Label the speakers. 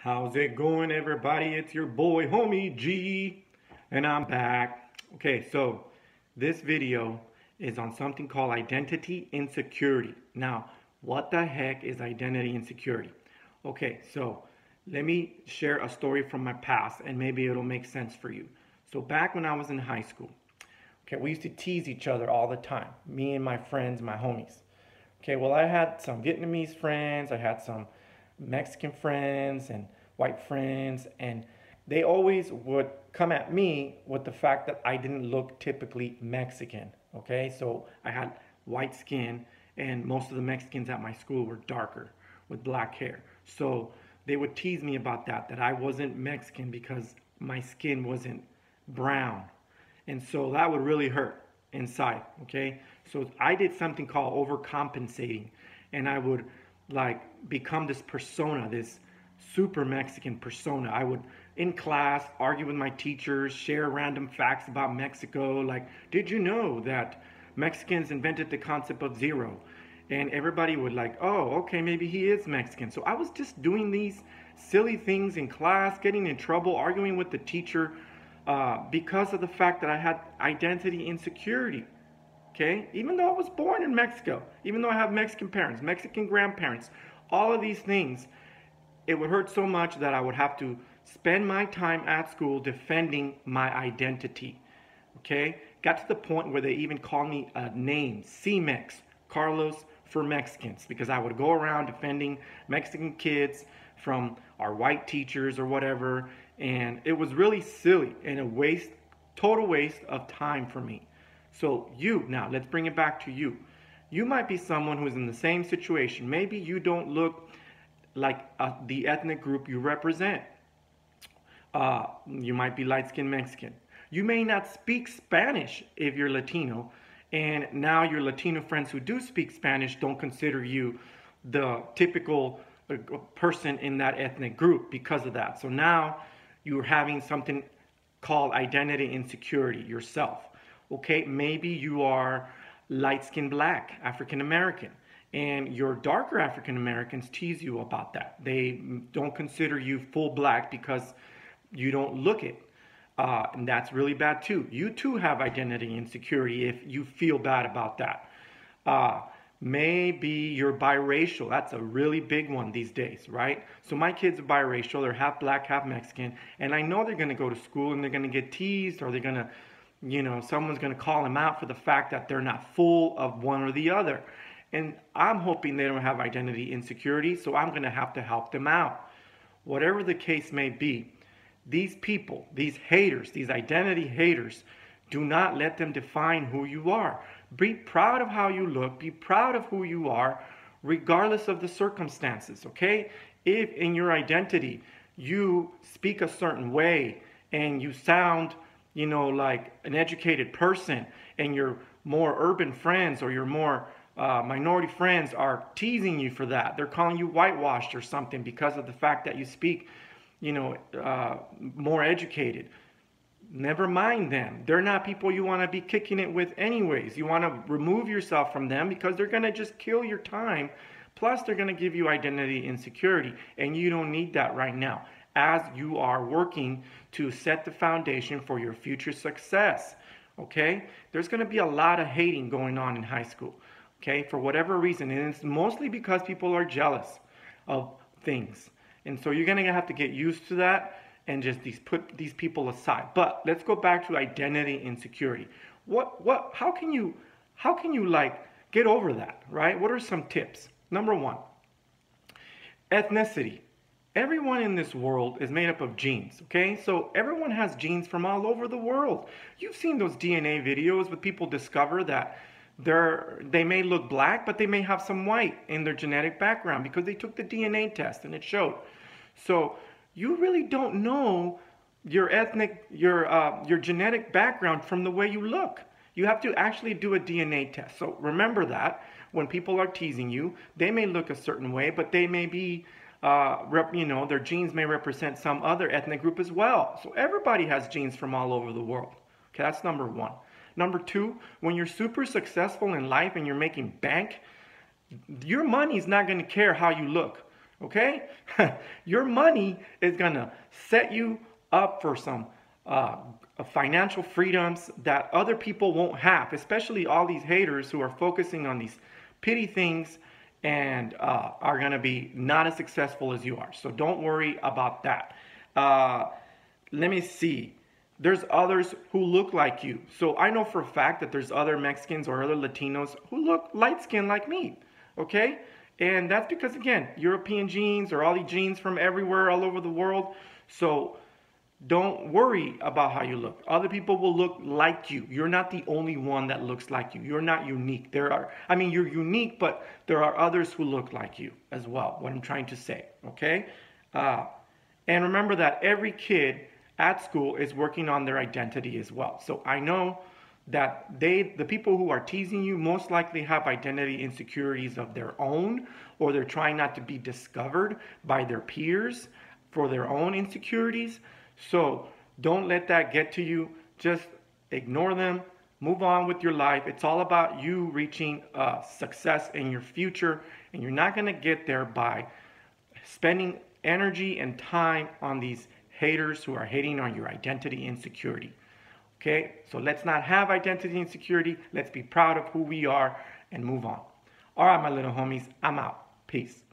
Speaker 1: How's it going, everybody? It's your boy, homie G, and I'm back. Okay, so this video is on something called identity insecurity. Now, what the heck is identity insecurity? Okay, so let me share a story from my past and maybe it'll make sense for you. So, back when I was in high school, okay, we used to tease each other all the time, me and my friends, my homies. Okay, well, I had some Vietnamese friends, I had some Mexican friends and white friends, and they always would come at me with the fact that I didn't look typically Mexican. Okay, so I had white skin, and most of the Mexicans at my school were darker with black hair. So they would tease me about that I wasn't Mexican because my skin wasn't brown. And so that would really hurt inside, okay? So I did something called overcompensating, and I would like become this persona, this super Mexican persona. I would in class argue with my teachers, share random facts about Mexico, like, did you know that Mexicans invented the concept of zero? And everybody would like, oh, okay, maybe he is Mexican. So I was just doing these silly things in class, getting in trouble, arguing with the teacher, because of the fact that I had identity insecurity. Okay, even though I was born in Mexico, even though I have Mexican parents, Mexican grandparents, all of these things, it would hurt so much that I would have to spend my time at school defending my identity. Okay, got to the point where they even called me a name, C-Mex, Carlos for Mexicans, because I would go around defending Mexican kids from our white teachers or whatever, and it was really silly and a waste, total waste of time for me. So now let's bring it back to you. You might be someone who's in the same situation. Maybe you don't look like the ethnic group you represent. You might be light-skinned Mexican. You may not speak Spanish if you're Latino, and now your Latino friends who do speak Spanish don't consider you the typical person in that ethnic group because of that. So now you're having something called identity insecurity yourself. Okay, maybe you are light-skinned black, African American, and your darker African Americans tease you about that. They don't consider you full black because you don't look it. And that's really bad too. You too have identity insecurity if you feel bad about that. Maybe you're biracial. That's a really big one these days, right? So my kids are biracial. They're half black, half Mexican. And I know they're going to go to school and they're going to get teased, or they're going to, someone's going to call them out for the fact that they're not full of one or the other. And I'm hoping they don't have identity insecurity, so I'm going to have to help them out. Whatever the case may be, these people, these haters, these identity haters, do not let them define who you are. Be proud of how you look. Be proud of who you are, regardless of the circumstances, okay? If in your identity you speak a certain way and you sound, like an educated person, and your more urban friends or your more minority friends are teasing you for that, they're calling you whitewashed or something because of the fact that you speak, more educated. Never mind them. They're not people you want to be kicking it with anyways. You want to remove yourself from them because they're going to just kill your time. Plus, they're going to give you identity insecurity, and you don't need that right now as you are working to set the foundation for your future success. Okay? There's going to be a lot of hating going on in high school, okay, for whatever reason. And it's mostly because people are jealous of things. And so you're going to have to get used to that and just put these people aside. But let's go back to identity insecurity. How can you like get over that, right? What are some tips? Number one, ethnicity. Everyone in this world is made up of genes, okay? So everyone has genes from all over the world. You've seen those DNA videos where people discover that they may look black, but they may have some white in their genetic background because they took the DNA test and it showed. So you really don't know your genetic background from the way you look. You have to actually do a DNA test. So remember that when people are teasing you, they may look a certain way, but they may be, their genes may represent some other ethnic group as well. So everybody has genes from all over the world. Okay, that's number one. Number two, when you're super successful in life and you're making bank, your money's not going to care how you look. Okay? Your money is going to set you up for some financial freedoms that other people won't have, especially all these haters who are focusing on these petty things and are going to be not as successful as you are. So don't worry about that. Let me see. There's others who look like you. So I know for a fact that there's other Mexicans or other Latinos who look light-skinned like me. Okay? And that's because, again, European genes or all these genes from everywhere, all over the world. So don't worry about how you look. Other people will look like you. You're not the only one that looks like you. You're not unique. You're unique, but there are others who look like you as well, what I'm trying to say, okay? And remember that every kid at school is working on their identity as well. So I know that the people who are teasing you most likely have identity insecurities of their own, or they're trying not to be discovered by their peers for their own insecurities. So don't let that get to you. Just ignore them. Move on with your life. It's all about you reaching success in your future, and you're not going to get there by spending energy and time on these haters who are hating on your identity insecurity. Okay, so let's not have identity insecurity. Let's be proud of who we are and move on. All right, my little homies, I'm out. Peace.